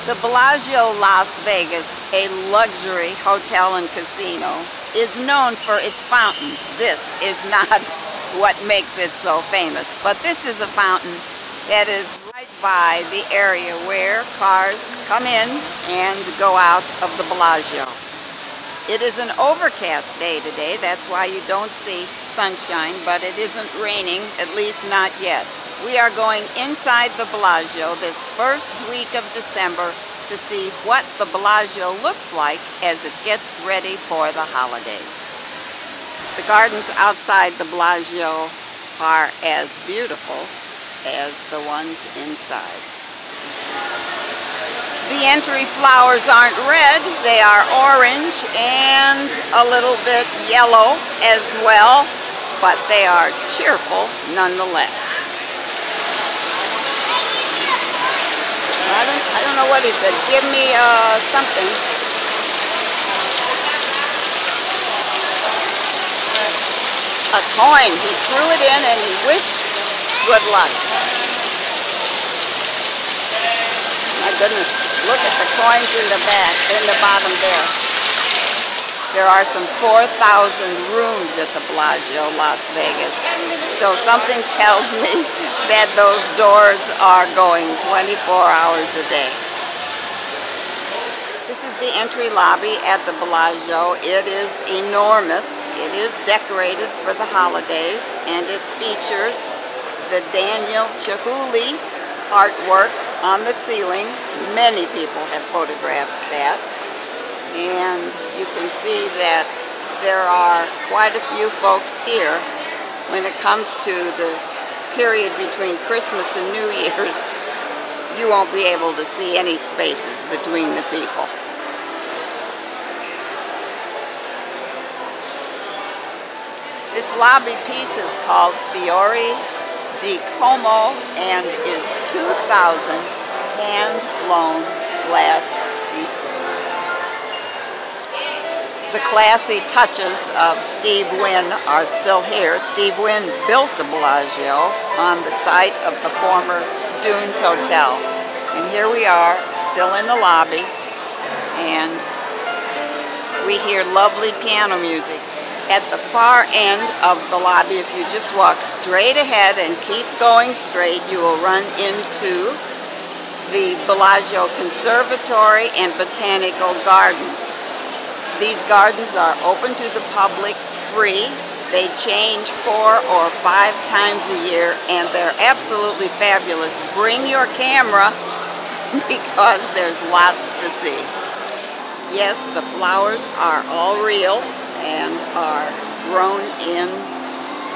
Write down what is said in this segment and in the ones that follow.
The Bellagio Las Vegas, a luxury hotel and casino, is known for its fountains. This is not what makes it so famous, but this is a fountain that is right by the area where cars come in and go out of the Bellagio. It is an overcast day today, that's why you don't see sunshine, but it isn't raining, at least not yet. We are going inside the Bellagio this first week of December to see what the Bellagio looks like as it gets ready for the holidays. The gardens outside the Bellagio are as beautiful as the ones inside. The entry flowers aren't red, they are orange and a little bit yellow as well, but they are cheerful nonetheless. I don't know what he said. Give me something. A coin. He threw it in and he wished good luck. My goodness, look at the coins in the back, in the bottom there. There are some 4,000 rooms at the Bellagio Las Vegas. So something tells me that those doors are going 24 hours a day. This is the entry lobby at the Bellagio. It is enormous. It is decorated for the holidays, and it features the Daniel Chihuly artwork on the ceiling. Many people have photographed that. And you can see that there are quite a few folks here. When it comes to the period between Christmas and New Year's, you won't be able to see any spaces between the people. This lobby piece is called Fiori di Como and is 2,000 hand-blown glass pieces. The classy touches of Steve Wynn are still here. Steve Wynn built the Bellagio on the site of the former Dunes Hotel. And here we are, still in the lobby, and we hear lovely piano music. At the far end of the lobby, if you just walk straight ahead and keep going straight, you will run into the Bellagio Conservatory and Botanical Gardens. These gardens are open to the public, free. They change 4 or 5 times a year, and they're absolutely fabulous. Bring your camera because there's lots to see. Yes, the flowers are all real and are grown in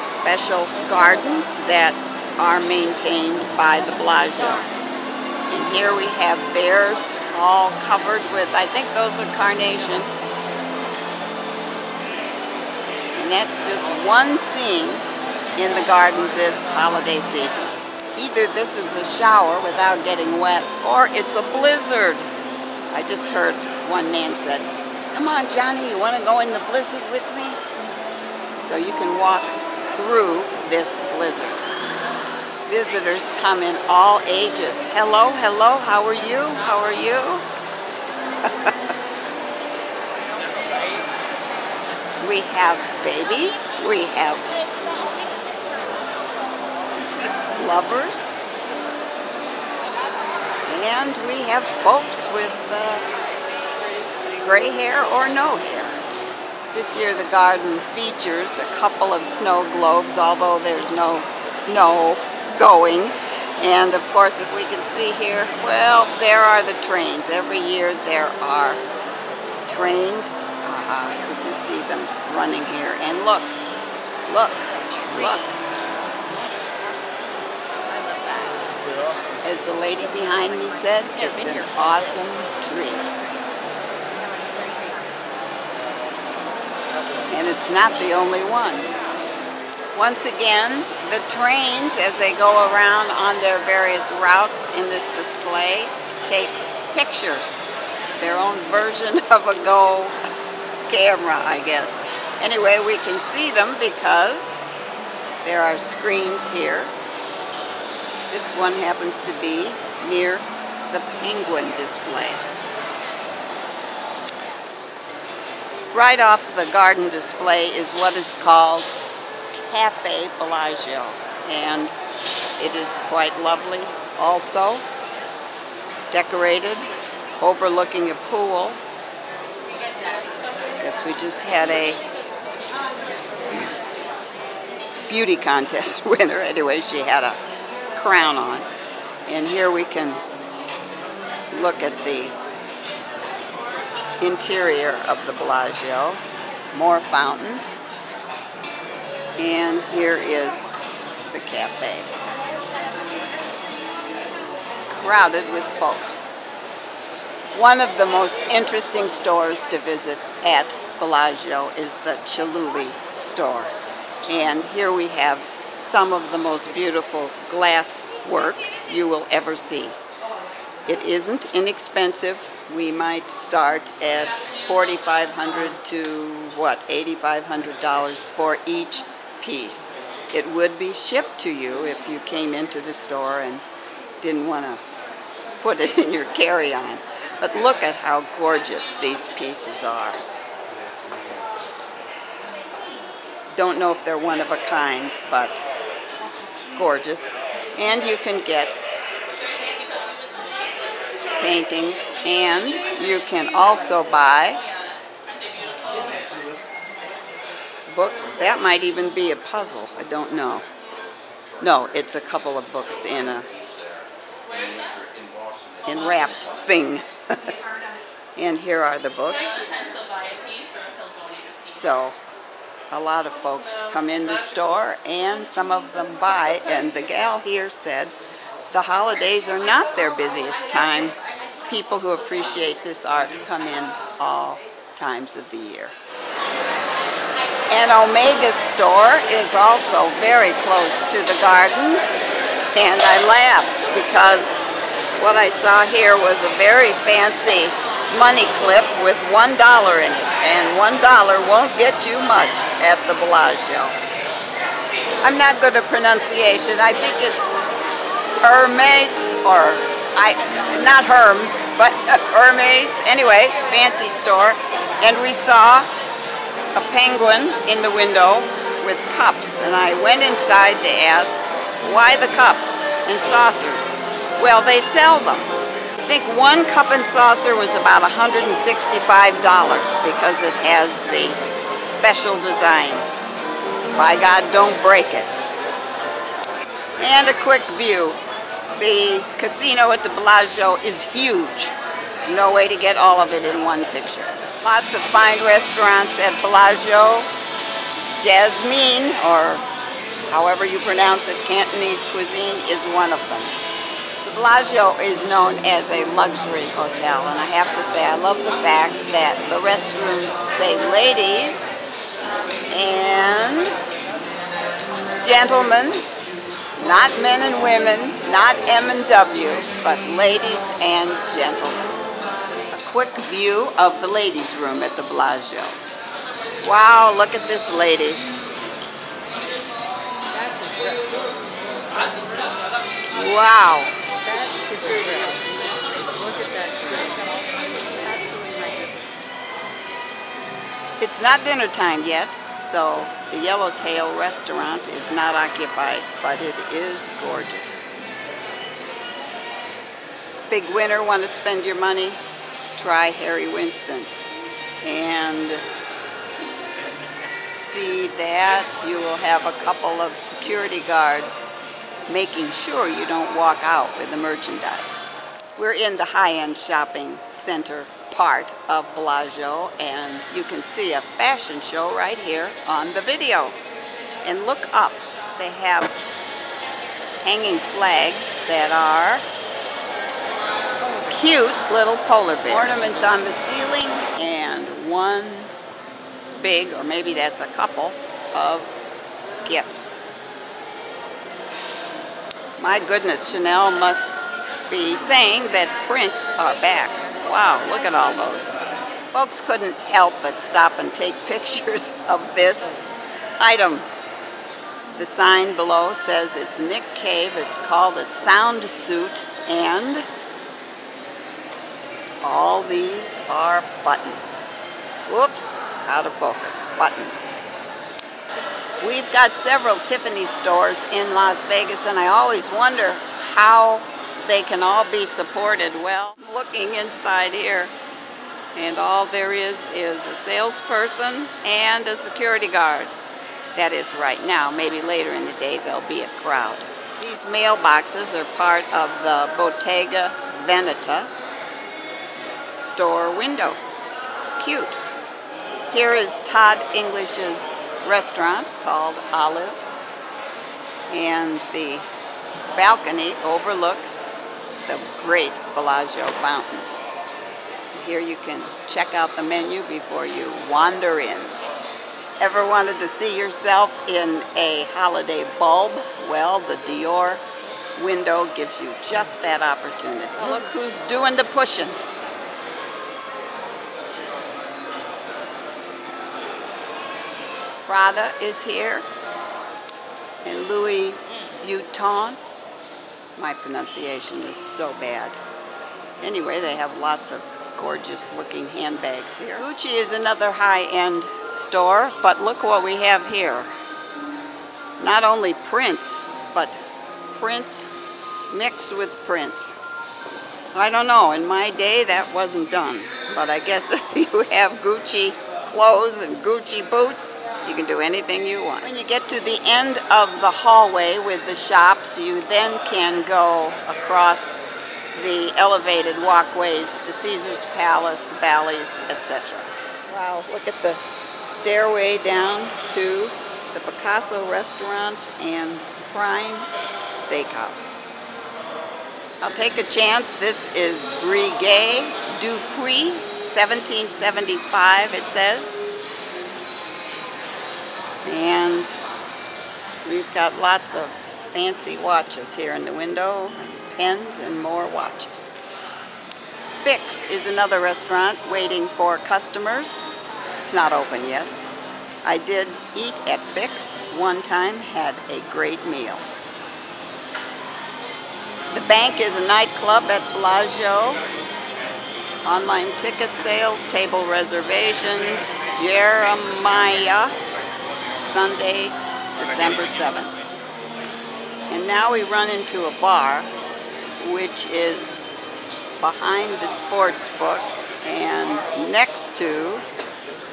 special gardens that are maintained by the Bellagio. And here we have bears all covered with, I think those are carnations. And that's just one scene in the garden this holiday season. Either this is a shower without getting wet, or it's a blizzard. I just heard one man said, "Come on, Johnny, you want to go in the blizzard with me?" So you can walk through this blizzard. Visitors come in all ages. Hello, hello, how are you? How are you? We have babies, we have lovers, and we have folks with gray hair or no hair. This year the garden features a couple of snow globes, although there's no snow going. And of course, if we can see here, well, there are the trains. Every year there are trains. You can see them running here. And look, look, look. That's awesome. I love that. As the lady behind me said, it's an awesome tree. And it's not the only one. Once again, the trains, as they go around on their various routes in this display, take pictures. Their own version of a Go camera, I guess. Anyway, we can see them because there are screens here. This one happens to be near the penguin display. Right off the garden display is what is called Cafe Bellagio, and it is quite lovely also, decorated, overlooking a pool. Guess we just had a beauty contest winner. Anyway, she had a crown on. And here we can look at the interior of the Bellagio. More fountains. And here is the cafe. Crowded with folks. One of the most interesting stores to visit at Bellagio is the Cellulli store. And here we have some of the most beautiful glass work you will ever see. It isn't inexpensive. We might start at $4,500 to $8,500 for each piece. It would be shipped to you if you came into the store and didn't want to put it in your carry-on. But look at how gorgeous these pieces are. Don't know if they're one of a kind, but gorgeous. And you can get paintings, and you can also buy books. That might even be a puzzle. I don't know. No, it's a couple of books in a wrapped thing. And here are the books. So a lot of folks come in the store, and some of them buy. And the gal here said the holidays are not their busiest time. People who appreciate this art come in all times of the year. An Omega store is also very close to the gardens, and I laughed because what I saw here was a very fancy money clip with $1 in it, and $1 won't get you much at the Bellagio. I'm not good at pronunciation. I think it's Hermes, or not Hermes, but Hermes. Anyway, fancy store, and we saw a penguin in the window with cups, and I went inside to ask why the cups and saucers. Well, they sell them. I think one cup and saucer was about $165 because it has the special design. By God, don't break it. And a quick view. The casino at the Bellagio is huge. There's no way to get all of it in one picture. Lots of fine restaurants at Bellagio. Jasmine, or however you pronounce it, Cantonese cuisine, is one of them. The Bellagio is known as a luxury hotel, and I have to say I love the fact that the restrooms say ladies and gentlemen, not men and women, not M and W, but ladies and gentlemen. A quick view of the ladies' room at the Bellagio. Wow, look at this lady. Wow. That is a dress. Look at that dress. Absolutely magnificent. It's not dinner time yet, so the Yellowtail restaurant is not occupied, but it is gorgeous. Big winner, want to spend your money? Try Harry Winston. And see that you will have a couple of security guards making sure you don't walk out with the merchandise. We're in the high-end shopping center part of Bellagio, and you can see a fashion show right here on the video. And look up, they have hanging flags that are cute little polar bears. Ornaments on the ceiling, and one big, or maybe that's a couple, of gifts. My goodness, Chanel must be saying that prints are back. Wow, look at all those. Folks couldn't help but stop and take pictures of this item. The sign below says it's Nick Cave. It's called a sound suit, and these are buttons. Whoops, out of focus. Buttons. We've got several Tiffany stores in Las Vegas, and I always wonder how they can all be supported. Well, I'm looking inside here, and all there is a salesperson and a security guard. That is right now. Maybe later in the day there'll be a crowd. These mailboxes are part of the Bottega Veneta store window. Cute. Here is Todd English's restaurant called Olives, and the balcony overlooks the great Bellagio fountains. Here you can check out the menu before you wander in. Ever wanted to see yourself in a holiday bulb? Well, the Dior window gives you just that opportunity. Look who's doing the pushing. Prada is here, and Louis Vuitton. My pronunciation is so bad. Anyway, they have lots of gorgeous looking handbags here. Gucci is another high-end store, but look what we have here. Not only prints, but prints mixed with prints. I don't know, in my day that wasn't done, but I guess if you have Gucci clothes and Gucci boots, you can do anything you want. When you get to the end of the hallway with the shops, you then can go across the elevated walkways to Caesar's Palace, Bally's, etc. Wow, look at the stairway down to the Picasso restaurant and Prime Steakhouse. I'll take a chance. This is Breguet Dupuis, 1775 it says. And we've got lots of fancy watches here in the window, and pens and more watches. Fix is another restaurant waiting for customers. It's not open yet. I did eat at Fix one time, had a great meal. The Bank is a nightclub at Bellagio. Online ticket sales, table reservations, Jeremiah, Sunday, December 7th. And now we run into a bar, which is behind the sports book and next to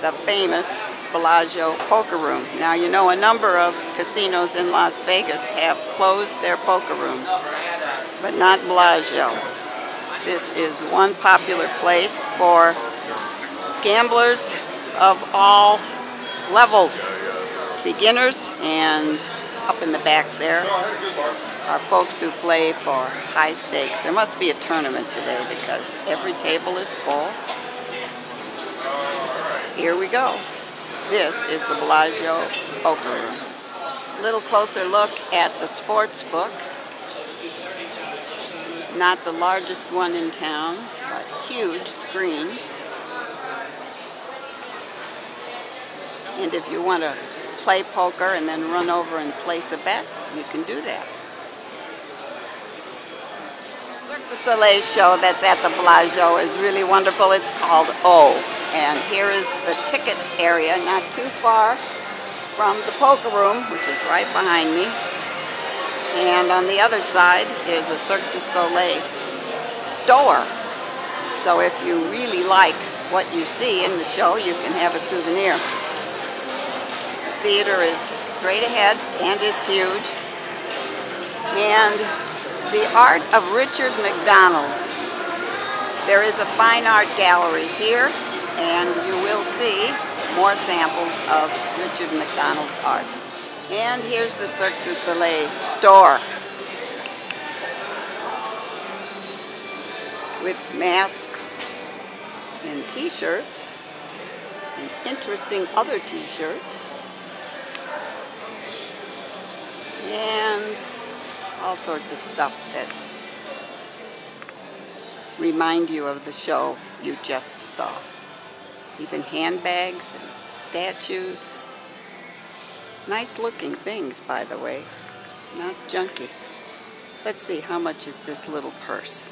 the famous Bellagio poker room. Now, you know, a number of casinos in Las Vegas have closed their poker rooms, but not Bellagio. This is one popular place for gamblers of all levels, beginners, and up in the back there are folks who play for high stakes. There must be a tournament today because every table is full. Here we go. This is the Bellagio poker room. A little closer look at the sports book. Not the largest one in town, but huge screens. And if you want to play poker and then run over and place a bet, you can do that. Cirque du Soleil show that's at the Bellagio is really wonderful. It's called O. And here is the ticket area, not too far from the poker room, which is right behind me. And on the other side is a Cirque du Soleil store. So if you really like what you see in the show, you can have a souvenir. The theater is straight ahead and it's huge. And the art of Richard McDonald. There is a fine art gallery here, and you will see more samples of Richard McDonald's art. And here's the Cirque du Soleil store with masks and t-shirts and interesting other t-shirts and all sorts of stuff that remind you of the show you just saw. Even handbags and statues. Nice looking things, by the way. Not junky. Let's see, how much is this little purse?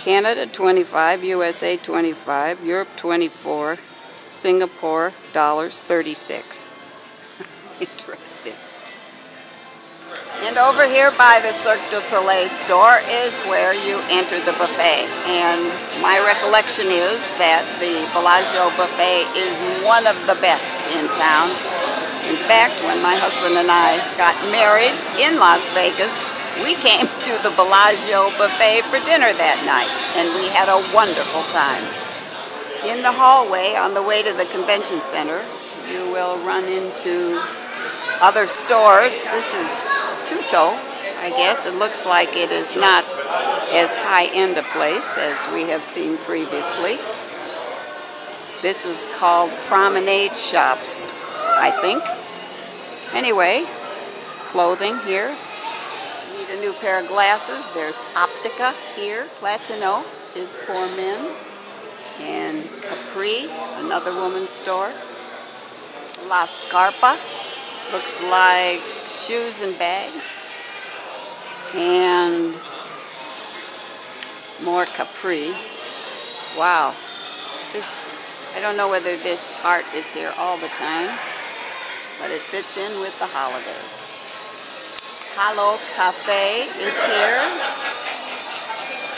Canada 25, USA 25, Europe 24, Singapore dollars 36. Interesting. And over here by the Cirque du Soleil store is where you enter the buffet. And my recollection is that the Bellagio buffet is one of the best in town. In fact, when my husband and I got married in Las Vegas, we came to the Bellagio buffet for dinner that night, and we had a wonderful time. In the hallway on the way to the convention center, you will run into other stores. This is Tuto, I guess. It looks like it is not as high-end a place as we have seen previously. This is called Promenade Shops, I think. Anyway, clothing here. Need a new pair of glasses. There's Optica here. Platino is for men. And Capri, another woman's store. La Scarpa, looks like shoes and bags. And more Capri. Wow. This, I don't know whether this art is here all the time, but it fits in with the holidays. Halo Cafe is here.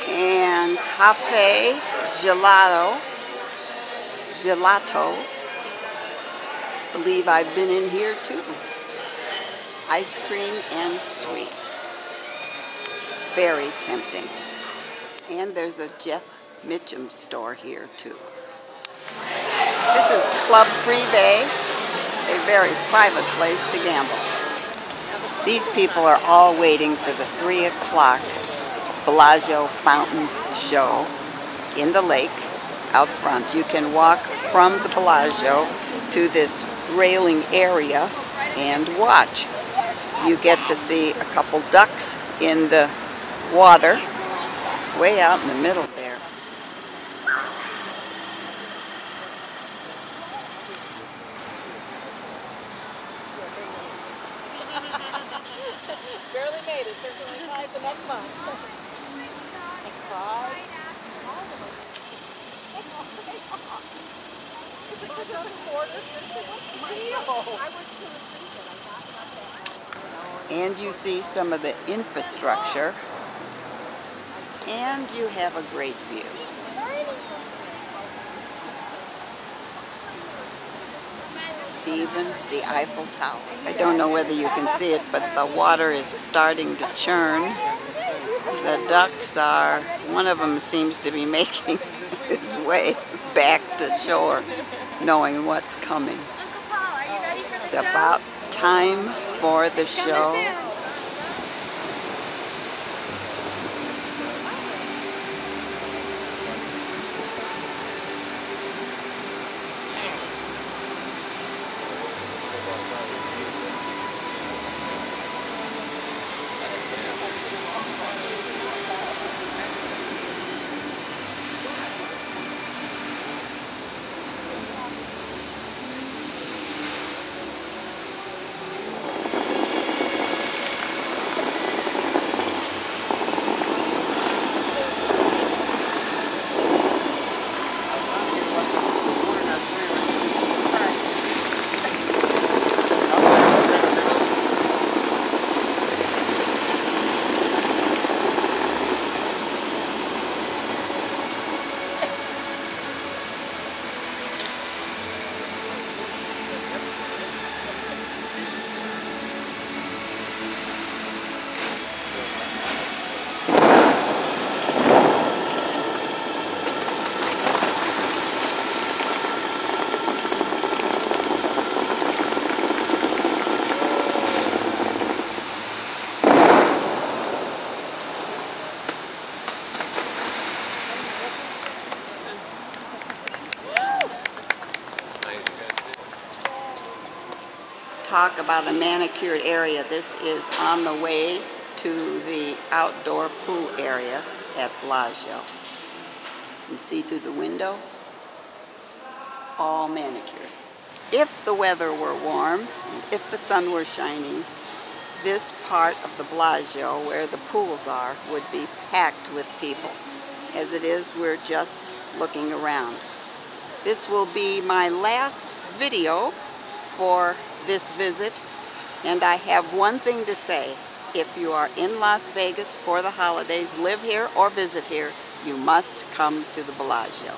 And Cafe Gelato. Believe I've been in here too. Ice cream and sweets. Very tempting. And there's a Jeff Mitchum store here too. This is Club Privé, a very private place to gamble. These people are all waiting for the 3 o'clock Bellagio Fountains show in the lake out front. You can walk from the Bellagio to this railing area and watch. You get to see a couple ducks in the water way out in the middle there. Barely made it. Circling 5 the next month. And you see some of the infrastructure, and you have a great view. Even the Eiffel Tower. I don't know whether you can see it, but the water is starting to churn. The ducks are, one of them seems to be making his way back to shore, knowing what's coming. It's about time for the show. Talk about a manicured area. This is on the way to the outdoor pool area at Bellagio. You can see through the window, all manicured. If the weather were warm, and if the sun were shining, this part of the Bellagio where the pools are would be packed with people. As it is, we're just looking around. This will be my last video for this visit, and I have one thing to say. If you are in Las Vegas for the holidays, live here or visit here, you must come to the Bellagio.